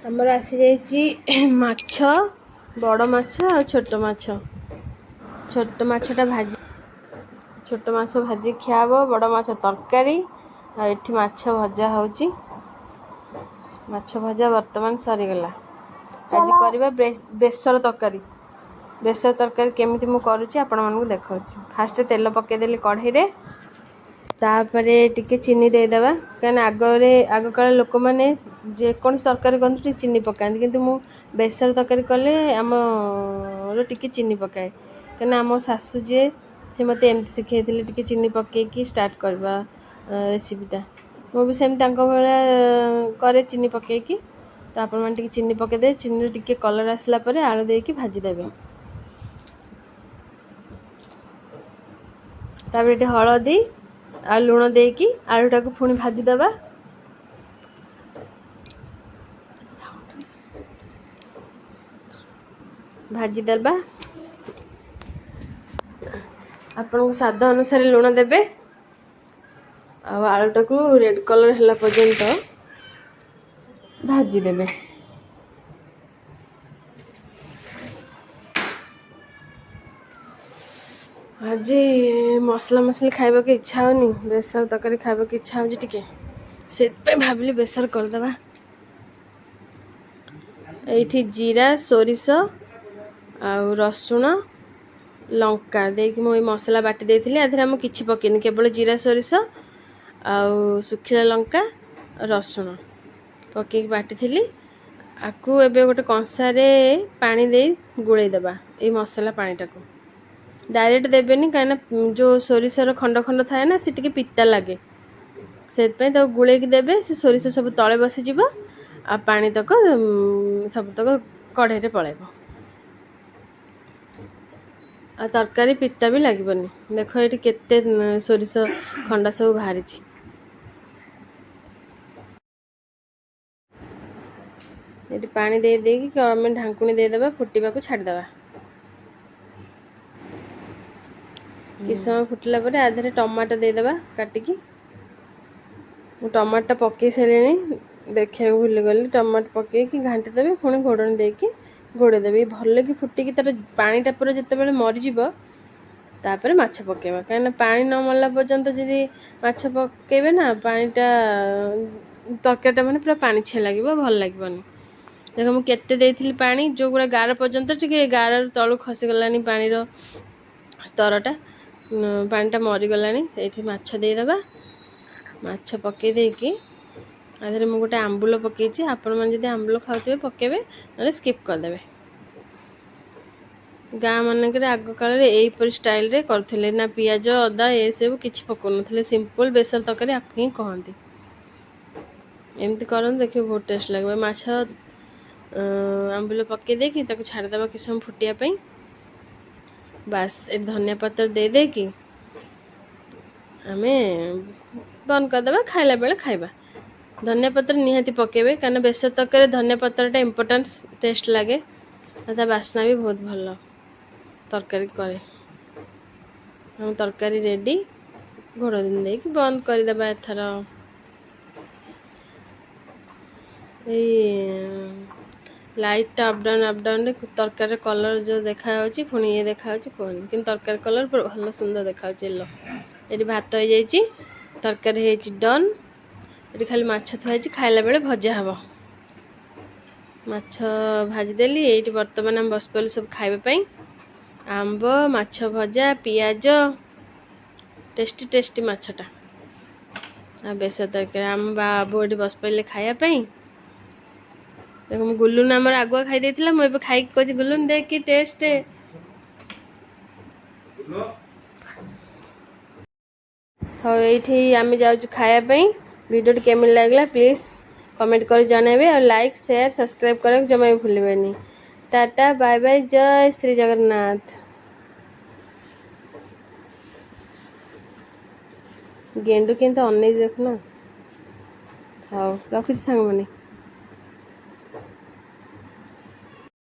आमर आसी जाइए माछ बड़ माछ आ छोट माछ छोट माछटा भाजी छोट माछ भाजी खियाब बड़ माछ तरकारी आठी माछ भजा होची माछ भजा वर्तमान सरीगला आज करवा बेसर तरकारी केमिति मु करूची आपण मानकु देखाउची। फास्ट तेल पकेदेली कढ़ई रे तापरे टिके चीनी देदेबा कहीं आग काल लोक मैंने जेको तरकारी करते चीनी पकाती किंतु मु बेसर तरकारी कले आम टिके चीनी पकाए कहीं आम सासू जी से मत एमती शिखे टिके चीनी पकईकी स्टार्ट करवा रेसिपीटा मु भी सेम भाया करे चीनी पकईकी तो आपण मैंने टिके चीनी पकईदे चीनी टिके कलर आसला परे आलू देकी भाजीदेवे तापर ये हलदी आ लुण देकी आलूटा को पुणी भाजीदेवा भाजीदेवा आपण स्वाद अनुसार लुण देबे आलूटा को रेड कलर है पर्यंत भाजीदेवे आज मसला मसली खाइबा के इच्छा होनी बेसर तरकारी खाइबा के इच्छा हो टिके से भाविली बेसर करदे ये जीरा सोरिष आ रसुण लंका देकी मु मसला बाटी देथिली आधे हम किछि पकेनी केवल जीरा सोरिष आ सुखिला लंका रसुण पके बाटी थी आकु एबे गोटे कंसारे पानी दे गुड़े देबा ये मसला पानीटा को डायरेक्ट देवेनि कहीं जो सोरिषर खंड खंड थाए ना से टिके पिता लगे से गुड़े देवे से सोरिष सब तले बसीज आ पानी तक सब तक कढ़ई रे पड़ेब आ तरकारी पिता भी लगभग देख ये केते सोरिष खंडा सब बाहरी ये पानी दे देकी आम ढांकुणी देदेबा फुटवा को छाड़देबा कि समय फुटला पर आधे टमाटो देदेबा काटिकी टमाटो पकई सारे देखा भूली गली टमाटो पकईकी घाटी देवी पुणी घोड़नी देकी घोड़ेदेवी भल कि फुटिकी तार पानीटा पूरा जिते मरीज तापर माछ पकेबा कहीं पानी न मरला पर्यंत जदि माछ पकेबे ना पानीटा तरकारीटा मैंने पूरा पानी छिया लगे भल लगे देख मुझे पानी जो गुड़ा गार पर्यंत टे गार तलू खसीगलानी पानी स्तरटा पानीटा मरीगला ये माछ देदेबा माछ पकई देकी आधे मुझे गोटे आंबुल पकई आपण मैंने आंबुल खाते पकेबे ना स्किप करदे गाँ मानक आग काल यहीपरी स्टाइल रे करथिले ना पियाज अदा ये सब किछि पकाउनथिले सिंपल बेसर तरकारी आपको ही कहती एमती करन देखिए बहुत टेस्ट लगे माछ आंबुल पकई देकी ताको छाड़देबा कि समय फुटिया बास ये धनिया पत्र दे देकी आमे बंद करदे खाइला बेले खाइबा धनिया पत्र निहाती पकेबे कारण बेसर तरकारी धनिया पत्रटा इम्पोर्टेंस टेस्ट लगे ता बास्ना भी बहुत भल तरकारी करे हम तरकारी रेडी घोड़ दिन दे कि बंद करदेबा एथर लाइट अप डाउन तरकारी कलर जो देखा पुणी ये देखा कहनी कि तरकारी कलर भल सुंदर देखा येलो ये भात हो जाइए तरकारी डन ये खाली माछ थुआई खाइला बेले भजा हम माछ भाजीदेली ये बर्तमान आम बस पड़े सब खाइबापी आंब माछ भजा पियाज टेस्टी टेस्टी माछटा आ बेसर तरकारी आम बाबू ये बस पड़े खायापी देख मु गुलुन आमर आगुआ खाई देथिला मु एबे खाई कहछि गुलुन देख कि टेस्ट हाँ ये आम जाऊँ खायापी वीडियो केमिन लगला प्लीज कमेंट कर जनइबे और लाइक शेयर सब्सक्राइब करके जमा भी भूलबेनी टाटा बाय बाय जय श्री जगन्नाथ गेंडू के अन देखना हाँ रखुच्छी सांग मैंने।